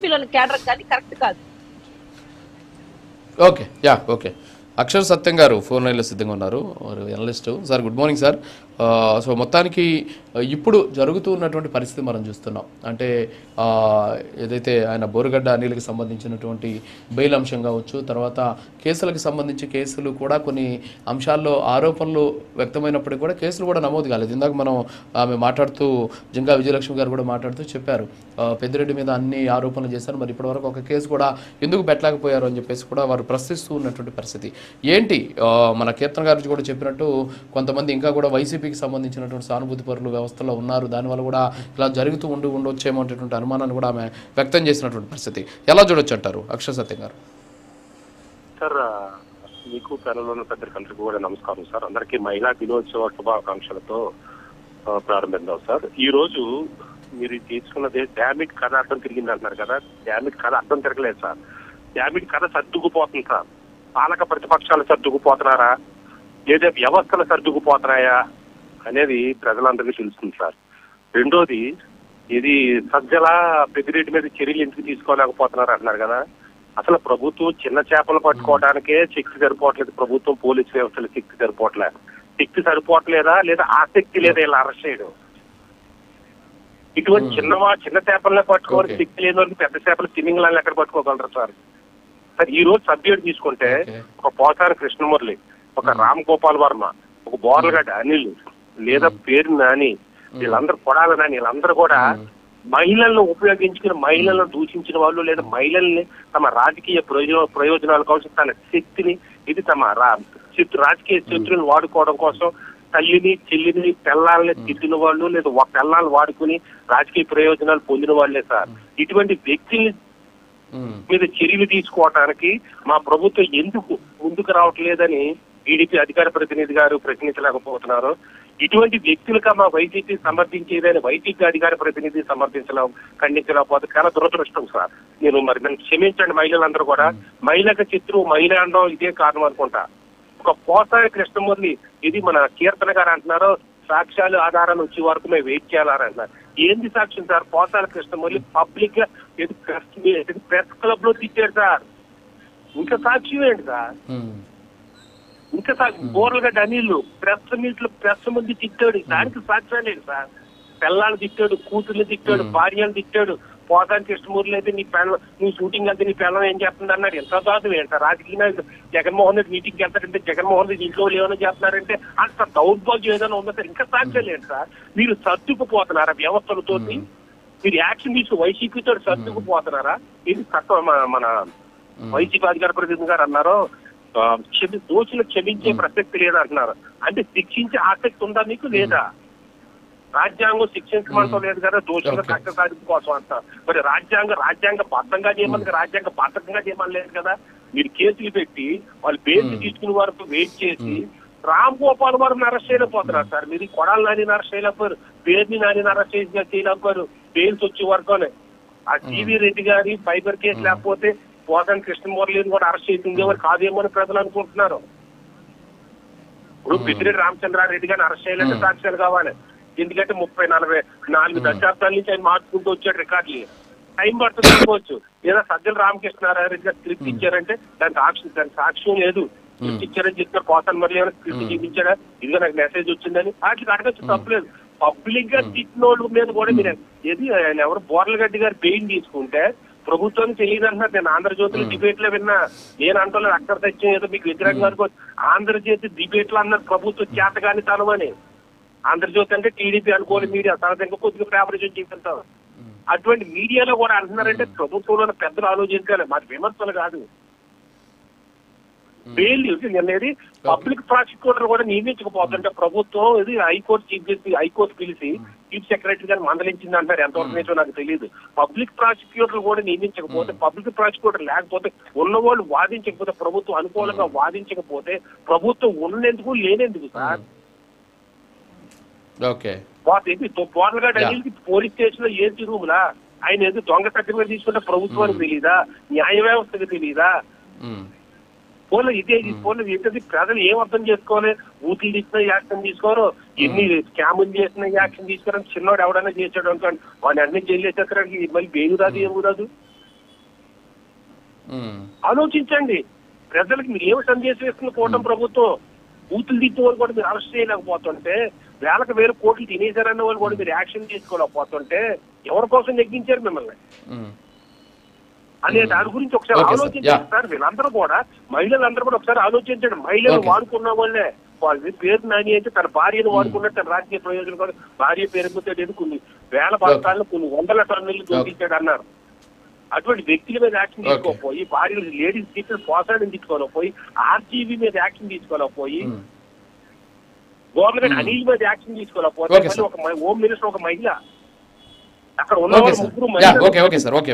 టీడీపీలోని cadre కానీ correct కాదు. Okay, ya, okay. Akshar Satyam గారు ఫోన్ లైన్లో సిద్ధంగా ఉన్నారు, analyst. Sir good morning sir. So మొత్తానికి ఇప్పుడు జరుగుతూ ఉన్నటువంటి పరిస్థితి మనం చూస్తున్నాం. అంటే ఏదైతే ఆయన బోరుగడ్డ అనిల్కి సంబంధించినటువంటి బెయిల్ అంశం కావచ్చు, తర్వాత కేసులకు సంబంధించి కేసులు కూడా కొన్ని అంశాల్లో ఆరోపణలు వ్యక్తమైనప్పటికీ కూడా కేసులు కూడా నమోదు కాలేదు. ఇందాక మనం ఆమె మాట్లాడుతూ జింకా విజయలక్ష్మి గారు కూడా మాట్లాడుతూ చెప్పారు, పెద్దిరెడ్డి మీద అన్ని ఆరోపణలు చేశారు, మరి ఇప్పటివరకు ఒక కేసు కూడా ఎందుకు పెట్టలేకపోయారు అని చెప్పేసి కూడా వారు ప్రశ్నిస్తూ ఉన్నటువంటి పరిస్థితి ఏంటి. మన కీర్తన గారు కూడా చెప్పినట్టు కొంతమంది ఇంకా కూడా వైసీపీకి సంబంధించినటువంటి సానుభూతి పరులు వ్యవస్థలో ఉన్నారు, దానివల్ల కూడా ఇలా జరుగుతూ ఉండొచ్చేమో అనేటువంటి అనుమానాన్ని కూడా ఆమె వ్యక్తం చేసినటువంటి పరిస్థితి ఎలా చూడొచ్చు అంటారు అక్షర్ సత్యం గారు? సార్, మీకు ప్యానెల్లోని పెద్దలందరికీ కూడా నమస్కారం సార్. అందరికీ మహిళా దినోత్సవ శుభాకాంక్షలతో ప్రారంభిద్దాం సార్. ఈ రోజు మీరు తీసుకున్నది డామిట్ కథ అర్థం తిరిగింది అంటున్నారు కదా. డామిట్ కథ అర్థం తిరగలేదు సార్. డామిట్ కథ సర్దుకుపోతుంది సార్. పాలక ప్రతిపక్షాలు సర్దుకుపోతున్నారా లేదా వ్యవస్థలు సర్దుకుపోతున్నాయా అనేది ప్రజలందరికీ తెలుస్తుంది సార్. రెండోది, ఇది సజ్జల పెద్దిరెడ్డి మీద చర్యలు ఎందుకు తీసుకోలేకపోతున్నారు అంటున్నారు కదా. అసలు ప్రభుత్వం చిన్న చేపలు పట్టుకోవడానికే శక్తి సరిపోవట్లేదు. ప్రభుత్వం పోలీసు వ్యవస్థలు శక్తి సరిపోవట్లేదు. శక్తి సరిపోవట్లేదా లేదా ఆసక్తి లేదా ఇలా అరెస్ట్ చేయడం. ఇటువంటి చిన్న చేపలనే పట్టుకోవాలి శక్తి లేని వరకు పెద్ద చేపలు తిమింగళాలను ఎక్కడ పట్టుకోగలరు సార్. సార్ ఈ రోజు సబ్జెక్ట్ తీసుకుంటే ఒక పోసారి కృష్ణమురళి, ఒక రామ్ గోపాల్ వర్మ, ఒక బోర్లగడ్డ అనిల్ లేదా పేరు నాని, వీళ్ళందరూ కొడాల నాని, వీళ్ళందరూ కూడా మహిళలను ఉపయోగించుకుని మహిళలను దూషించిన వాళ్ళు లేదా మహిళల్ని తమ రాజకీయ ప్రయోజనాల కోసం తన శక్తిని ఇది తమ రాజకీయ శక్తులను వాడుకోవడం కోసం తల్లిని చెల్లిని పిల్లల్ని తిట్టిన వాళ్ళు లేదా పిల్లల్ని వాడుకుని రాజకీయ ప్రయోజనాలు పొందిన వాళ్ళే సార్. ఇటువంటి వ్యక్తుల్ని మీద చర్యలు తీసుకోవటానికి మా ప్రభుత్వం ఎందుకు ముందుకు రావట్లేదని టీడీపీ అధికార ప్రతినిధి గారు ప్రశ్నించలేకపోతున్నారు. ఇటువంటి వ్యక్తులుగా మా వైసీపీ సమర్థించేదని వైసీపీ అధికార ప్రతినిధి ఖండించలేకపోతే చాలా దురదృష్టం సార్. మరి నన్ను క్షమించండి మహిళలందరూ కూడా. మహిళకు చిత్రం మహిళ అనడం ఇదే కారణం అనుకుంటా. ఒక పోసారి కృష్ణమురళి, ఇది మన కీర్తన గారు అంటున్నారు, సాక్ష్యాలు ఆధారాలు వచ్చే వరకు మేము వెయిట్ చేయాలని అంటున్నారు. ఏంది సాక్ష్యం సార్? పోసారి కృష్ణమురళి పబ్లిక్ గా ప్రెస్ క్లబ్ లో తిట్టాడు సార్. ఇంకా సాక్ష్యం ఏంటి సార్? ఇంకా బోర్లగడ్డ అనిల్ ప్రెస్ ముందు తిట్టాడు, దానికి సాక్ష్యాలు ఏంటి సార్? పిల్లల్ని తిట్టాడు, కూతుర్ని తిట్టాడు, భార్యను తిట్టాడు. పోసాని కృష్ణమూర్తి అయితే నీ షూటింగ్ అంతా నీ పిల్లలు ఏం చేస్తుంది అన్నాడు. ఎంత దాదు ఏంటి సార్? రాజకీయ జగన్మోహన్ రెడ్డి మీటింగ్కి వెళ్తారంటే జగన్మోహన్ రెడ్డి ఇంట్లో ఏమైనా చేస్తున్నారంటే అంత దౌర్భాగ్యం ఏదైనా ఉందా సార్? ఇంకా సాక్ష్యాలు ఏంటి సార్? మీరు సర్దుకుపోతున్నారా వ్యవస్థలతో? మీరు యాక్షన్ తీసుకు వైసీపీతో సర్దుకుపోతున్నారా? ఇది మన వైసీపీ అధికార ప్రతినిధి గారు అన్నారు, దోషులు క్షమించే ప్రసక్తి లేదా అంటున్నారు. అంటే శిక్షించే ఆసక్తి ఉందా మీకు లేదా? రాజ్యాంగం శిక్షించమంటం లేదు కదా, దోషుల కష్ట సాధింపు కోసం అంటారు. మరి రాజ్యాంగ బద్ధంగా చేయమని రాజ్యాంగ బద్ధకంగా చేయమని లేదు కదా. మీరు కేసులు పెట్టి వాళ్ళు బెయిల్ తీసుకునే వరకు వెయిట్ చేసి రామ్ గోపాల్ వర్మని అరెస్ట్ చేయలేకపోతున్నారు సార్. మీరు కొడాల నాని అరెస్ట్ చేయలేకపోయారు, పేరుని నాని అరెస్ట్ చేయలేకపోయారు బెయిల్స్ వచ్చే వరకునే. ఆ టీవీ రెడ్డి గారి ఫైబర్ కేసు లేకపోతే పోసాని కృష్ణమురళిని కూడా అరెస్ట్ చేసిందేవారు కాదేమో అని ప్రజలు అనుకుంటున్నారు. ఇప్పుడు పెద్దిరెడ్డి రామచంద్రారెడ్డి గారిని అరెస్ట్ చేయాలంటే సాక్ష్యాలు కావాలి. ఎందుకంటే 34 దశాబ్దాల నుంచి ఆయన మార్చుకుంటూ వచ్చాడు రికార్డులు. టైం పడుతుంది అనుకోవచ్చు. లేదా సజ్జల రామకృష్ణారెడ్డి గారు స్క్రిప్ట్ ఇచ్చారంటే దానికి సాక్ష్యం లేదు. స్క్రిప్ట్ ఇచ్చారని చెప్తారు. పోసాని మళ్ళీ ఏమైనా స్క్రిప్ట్ చూపించారా, ఇదిగా నాకు మెసేజ్ వచ్చిందని వాటికి అడగచ్చు, తప్పలేదు. పబ్లిక్ గా తిట్టినోళ్ళ మీద కూడా మీరు ఆయన ఎవరు బోర్లగడ్డి గారు బెయిల్ తీసుకుంటే ప్రభుత్వానికి తెలియదు అంటున్నారు. నేను ఆంధ్రజ్యోతిలో డిబేట్ లో విన్నా. నేను అంటలేదు అక్కడ తెచ్చిన ఏదో మీకు వ్యతిరేకంగా అనుకో. ఆంధ్రజ్యోతి డిబేట్ లో అన్నారు ప్రభుత్వం చేతగాని తనమని. ఆంధ్రజ్యోతి అంటే టీడీపీ అనుకోని మీడియా, తనకు కొద్దిగా ఫేవరేషన్ చూపిస్తారు. అటువంటి మీడియాలో కూడా అంటున్నారంటే ప్రభుత్వంలో పెద్దలు ఆలోచించాలి, మరి విమర్శలు కాదు. బెయిల్ అనేది పబ్లిక్ ప్రాసిక్యూటర్ కూడా నియమించకపోతుంటే ప్రభుత్వం ఇది హైకోర్టు చీఫ్ జస్టిస్ హైకోర్టు పిలిచి చీఫ్ సెక్రటరీ గారిని మందలించింది అంటారు. ఎంతవరకు నేర్చో నాకు తెలియదు. పబ్లిక్ ప్రాసిక్యూటర్ కూడా నియమించకపోతే, పబ్లిక్ ప్రాసిక్యూటర్ లేకపోతే, ఉన్నవాళ్ళు వాదించకపోతే, ప్రభుత్వం అనుకూలంగా వాదించకపోతే ప్రభుత్వం ఉన్నందుకు లేనేందుకు సార్? పోర్లగడ్డ అనిల్కి పోలీస్ స్టేషన్ లో ఏసీ రూమ్ లా ఆయన ఏదో దొంగ సర్టిఫికేట్ తీసుకుంటే ప్రభుత్వానికి తెలీదా? న్యాయ వ్యవస్థకి తెలీదా? ఇదే ప్రజలు ఏం అర్థం చేసుకోవాలి? ఊటీలు తీసిన యాక్షన్ తీసుకోరు, ఎన్ని స్కాములు చేసిన యాక్షన్ తీసుకోరని చిన్నవాడు ఎవడైనా చేసాడు అనుకోండి, వాడిని అన్ని జైలు వేసేసరికి మళ్ళీ బెయిల్ రాదు, ఏం రాదు. ఆలోచించండి. ప్రజలకు మీరు ఏమి సందేశం ఇస్తుంది కూటమి ప్రభుత్వం? బూతులు తిట్టిన వాళ్ళు కూడా మీరు అరెస్ట్ చేయలేకపోతుంటే, వేలకు వేల కోట్లు తినేశారన్న వాళ్ళు కూడా మీరు యాక్షన్ తీసుకోలేకపోతుంటే ఎవరి కోసం నెగ్గించారు మిమ్మల్ని అనే దాని గురించి ఒకసారి ఆలోచించండి సార్. వీళ్ళందరూ కూడా, మహిళలందరూ కూడా ఒకసారి ఆలోచించండి. మహిళలు వాడుకున్న వాళ్ళే, వాళ్ళ పేరు నాని అయితే తన భార్యను వాడుకున్నట్టు తన రాజకీయ ప్రయోజనం కూడా భార్య పేరుతో కొన్ని వేల బస్తాలను కొన్ని వందల టన్నులు దొంగిలించాడు అన్నారు. అటువంటి వ్యక్తుల మీద యాక్షన్ తీసుకోకపోయి, భార్యలు లేడీస్ టీచర్ పోసాడని తీసుకోలేకపోయి, ఆర్జీబీ మీద యాక్షన్ తీసుకోలేకపోయి, గవర్నమెంట్ అనిల్ మీద యాక్షన్ తీసుకోలేకపోతే, ఒక హోమ్ మినిస్టర్ ఒక మహిళ, అక్కడ ఉన్న ముగ్గురు ఓకే సార్. ఓకే.